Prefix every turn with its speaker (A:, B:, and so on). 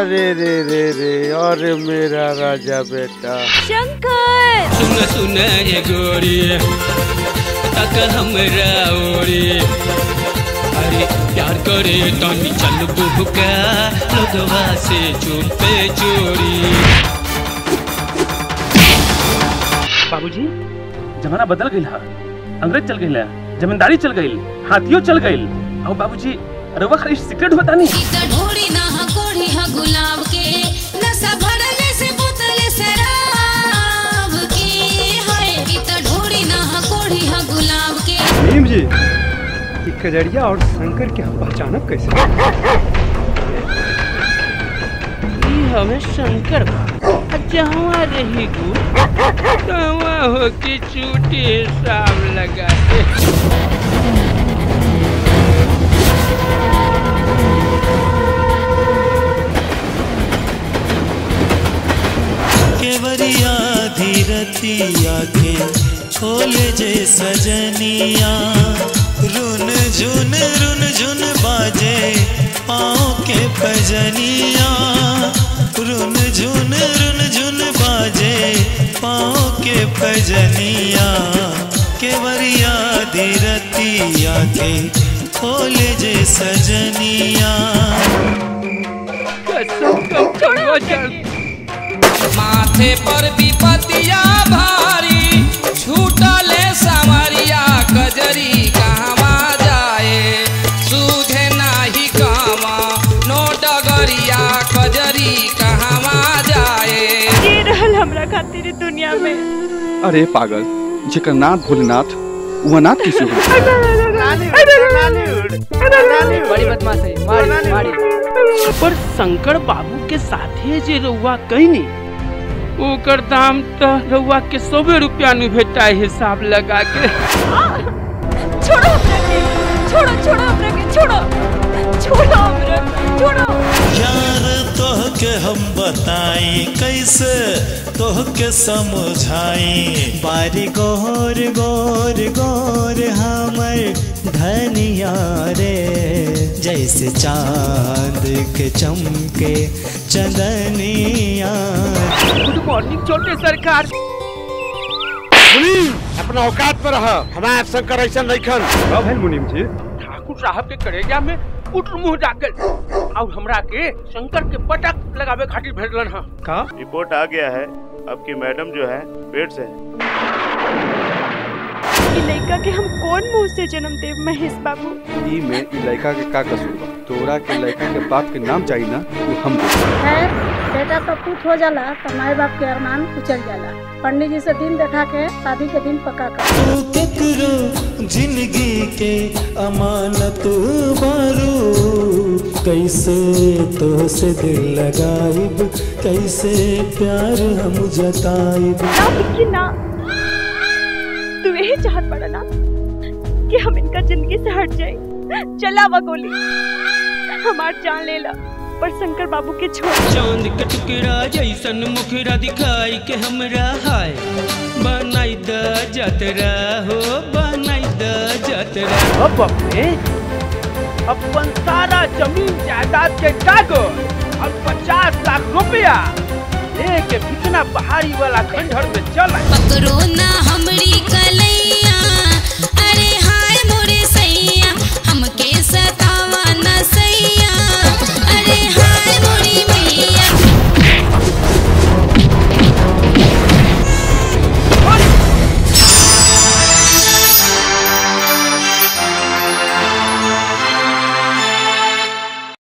A: अरे रे रे रे, अरे मेरा राजा बेटा
B: शंकर।
C: सुन सुन ये गोरी तक हमरा ओरी, अरे प्यार करे तो चल बुका लोगवा से चुपे चोरी।
D: बाबूजी जमाना बदल गई है, अंग्रेज चल गई, जमींदारी चल गई, हाथियों चल गई। और बाबूजी रवा खाली सीक्रेट होता नहीं।
E: ढोड़ी ना कोड़ी हा गुलाब के नशा भरले से बोतले शराब की है। इता ढोड़ी ना कोड़ी हा गुलाब के।
F: नीम जी, ये कजरिया और शंकर के हम पहचानब कैसे?
C: हमें शंकर जहाँ रही गु तहाँ हो कि चूटी हिसाब लगा
G: केवरिया धीरतिया के खोले जे सजनिया, रुन झुन बाजे पाँव के पजनिया, रुन झुन बाजे पाँव के पजनिया। केवरिया धीरतिया के खोले जे सजनिया।
C: माथे पर विपतिया भारी छूटले सामरिया, कजरी कहवा जाए सूझे नाही कामा, नो डगरिया कजरी कहवा जाए।
B: ये रहल हमरा खातिर दुनिया में।
F: अरे पागल, जेकर नाथ भोलेनाथ वो नाथ किसी हो।
C: बड़ी बदमाश है, मारी। पर शंकर बाबू के साथे जे रउआ कहनी ओकर दाम तो रउआ के 100 रुपया नु भेटा हिसाब लगा के।
B: छोड़ो हमरा के, छोड़ो हमरा के, छोड़ो हमरा के, छोड़ो।
G: यार तोह के हम बताई कैसे तोह के समझाई। बारी गोर गोर गोर हमर धनिया रे, जैसे चांद के चमके चंदनिया।
C: गुड मॉर्निंग छोटे सरकार।
A: मुनीम, अपना औकात पर रह, हमारे शंकर ऐसा नहीं खन।
F: कब है मुनीम जी?
C: ठाकुर साहब के करेजा में पुत्र मुँह जागल और हमरा के शंकर के पटक लगावे खातिर भेजलन हां।
F: का
H: रिपोर्ट आ गया है, आपकी मैडम जो है पेट से है।
B: ये लड़का के हम कौन मुंह से जन्म देव महेश बाबू?
F: ई में ई लड़का के का कसूर बा? तोरा के लड़का के बाप के नाम चाहिए ना, वो हम दे।
I: है बेटा तो पूत हो जाला तो माए बाप के अरमान कुचल जाला। पंडित जी से दिन देखा के शादी के दिन पक्का कर।
G: तू केकरो जिंदगी के अमानत बारू, कैसे तो से दिल लगाइब, कैसे प्यार हम जताइब।
B: ना बिक्की ना, तू यही चाहत पड़ा ना कि हम इनका जिंदगी से हट जाए। चला वा गोली, हमार जान ले ला पर शंकर बाबू के छोड़।
C: चांद के टुकड़ा जैसन मुखरा दिखाई के हमरा हाय, बनाई द जतरा हो, बनाई द जतरा। अब अपने अपन सारा जमीन जायदाद के कागज और 50 लाख रुपया लेके बिकना पहाड़ी वाला खंडहर में चला।
E: पकड़ो ना हमरी कला